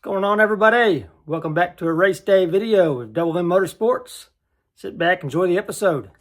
Going on, everybody? Welcome back to a race day video of Double M Motorsports. Sit back, enjoy the episode.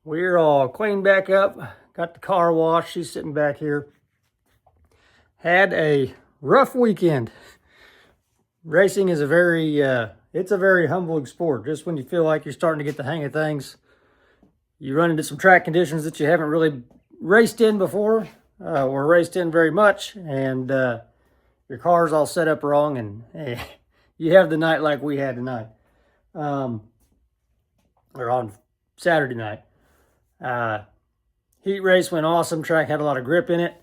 We're all cleaned back up. Got the car washed. She's sitting back here. Had a rough weekend. Racing is it's a very humbling sport. Just when you feel like you're starting to get the hang of things, you run into some track conditions that you haven't really raced in before, or raced in very much, and your car's all set up wrong, and you have the night like we had tonight, or on Saturday night. Heat race went awesome. Track had a lot of grip in it.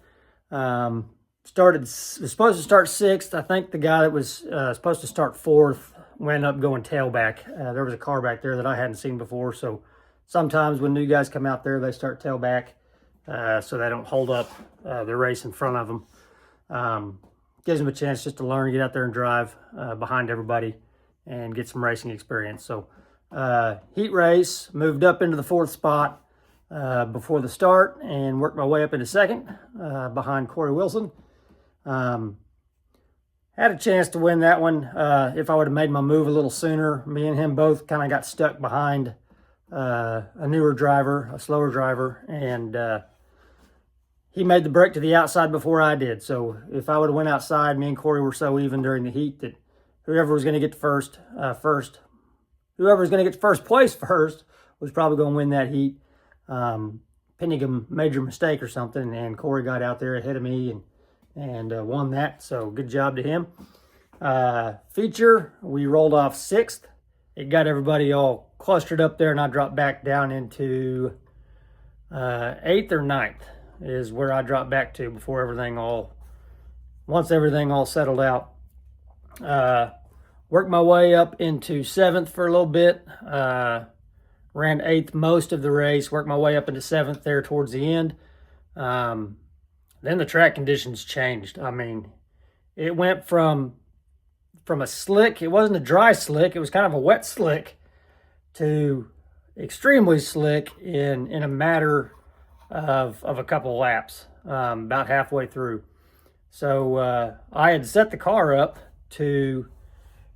Was supposed to start 6th. I think the guy that was supposed to start 4th went up going tailback. There was a car back there that I hadn't seen before, so sometimes when new guys come out there, they start tailback so they don't hold up the race in front of them. Gives them a chance just to learn, get out there and drive behind everybody and get some racing experience. So heat race, moved up into the 4th spot before the start and worked my way up into 2nd behind Corey Wilson. Had a chance to win that one if I would have made my move a little sooner. Me and him both kind of got stuck behind a newer driver, a slower driver, and he made the break to the outside before I did. So if I would have went outside, me and Corey were so even during the heat that whoever was going to get whoever was going to get first place first was probably going to win that heat. Pending a major mistake or something, and Corey got out there ahead of me and won that. So good job to him. Feature, we rolled off 6th. It got everybody all clustered up there, and I dropped back down into 8th or 9th is where I dropped back to before once everything all settled out. Worked my way up into 7th for a little bit. Ran 8th most of the race. Worked my way up into 7th there towards the end. Then the track conditions changed. I mean, it went from a slick, it wasn't a dry slick, it was kind of a wet slick, to extremely slick in a matter of a couple of laps, about halfway through. So I had set the car up to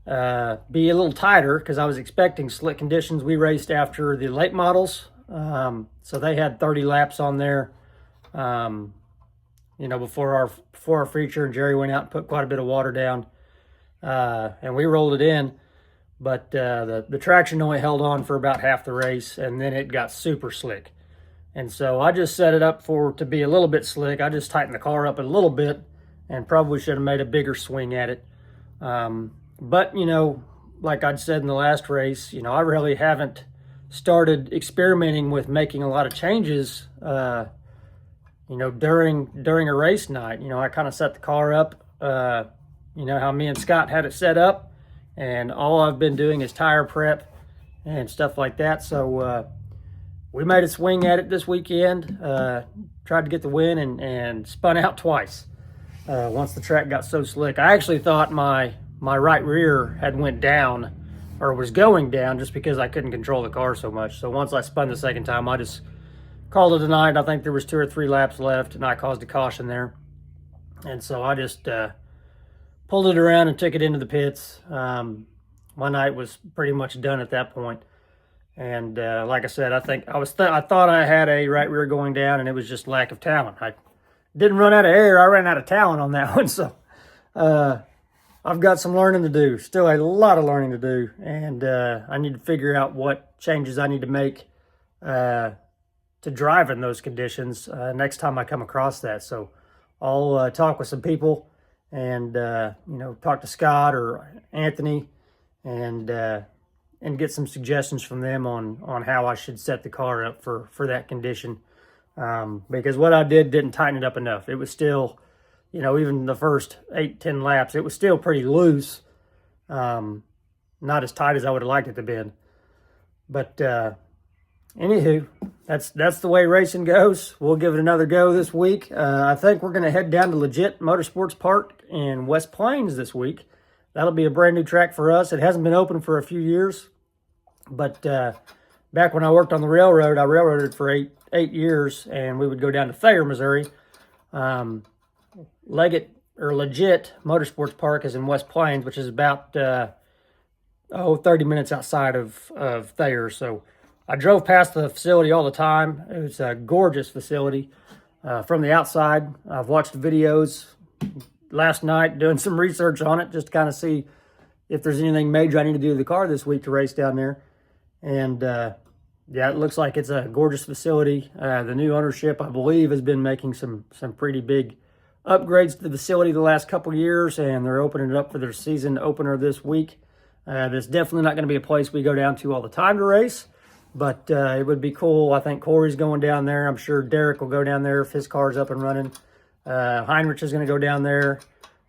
be a little tighter because I was expecting slick conditions. We raced after the late models, so they had 30 laps on there, before our feature, and Jerry went out and put quite a bit of water down, and we rolled it in, but the traction only held on for about half the race, and then it got super slick. And so I just set it up to be a little bit slick. I just tightened the car up a little bit and probably should have made a bigger swing at it. But, like I'd said in the last race, I really haven't started experimenting with making a lot of changes, during a race night. I kind of set the car up, how me and Scott had it set up, and all I've been doing is tire prep and stuff like that. So we made a swing at it this weekend, tried to get the win, and spun out twice once the track got so slick. I actually thought my right rear had went down, or was going down, just because I couldn't control the car so much. So once I spun the second time, I just called it a night. I think there was 2 or 3 laps left, and I caused a caution there. And so I just pulled it around and took it into the pits. My night was pretty much done at that point. And like I said, I think I thought I had a right rear going down, and it was just lack of talent. I didn't run out of air. I ran out of talent on that one. So I've got some learning to do, still a lot of learning to do, and I need to figure out what changes I need to make to drive in those conditions next time I come across that. So I'll talk with some people and, talk to Scott or Anthony and get some suggestions from them on how I should set the car up for that condition. Because what I didn't tighten it up enough. It was still, even the first 8-10 laps, it was still pretty loose. Not as tight as I would have liked it to be. But anywho, that's the way racing goes. We'll give it another go this week. I think we're going to head down to Legit Motorsports Park in West Plains this week. That'll be a brand new track for us. It hasn't been open for a few years. But back when I worked on the railroad, I railroaded for eight years, and we would go down to Thayer, Missouri. Legit Motorsports Park is in West Plains, which is about 30 minutes outside of Thayer. So I drove past the facility all the time. It's a gorgeous facility from the outside. I've watched videos last night doing some research on it just to kind of see if there's anything major I need to do to the car this week to race down there. And yeah, it looks like it's a gorgeous facility. The new ownership, I believe, has been making some pretty big upgrades to the facility the last couple years, and they're opening it up for their season opener this week. That's definitely not going to be a place we go down to all the time to race, but it would be cool. I think Corey's going down there. I'm sure Derek will go down there if his car's up and running. Heinrich is going to go down there.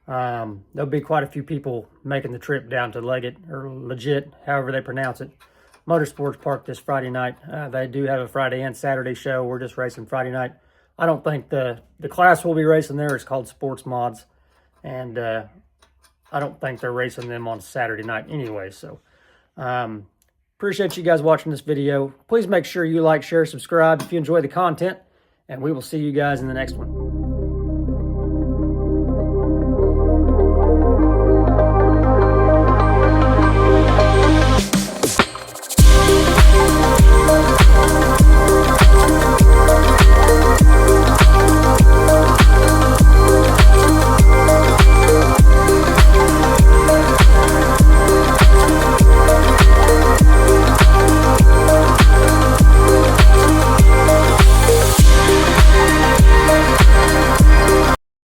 There'll be quite a few people making the trip down to Leggett, or Legit, however they pronounce it, Motorsports Park this Friday night. They do have a Friday and Saturday show. We're just racing Friday night. I don't think the class we'll be racing there is called Sports Mods, and I don't think they're racing them on Saturday night anyway. So appreciate you guys watching this video. Please make sure you like, share, subscribe if you enjoy the content, and we will see you guys in the next one.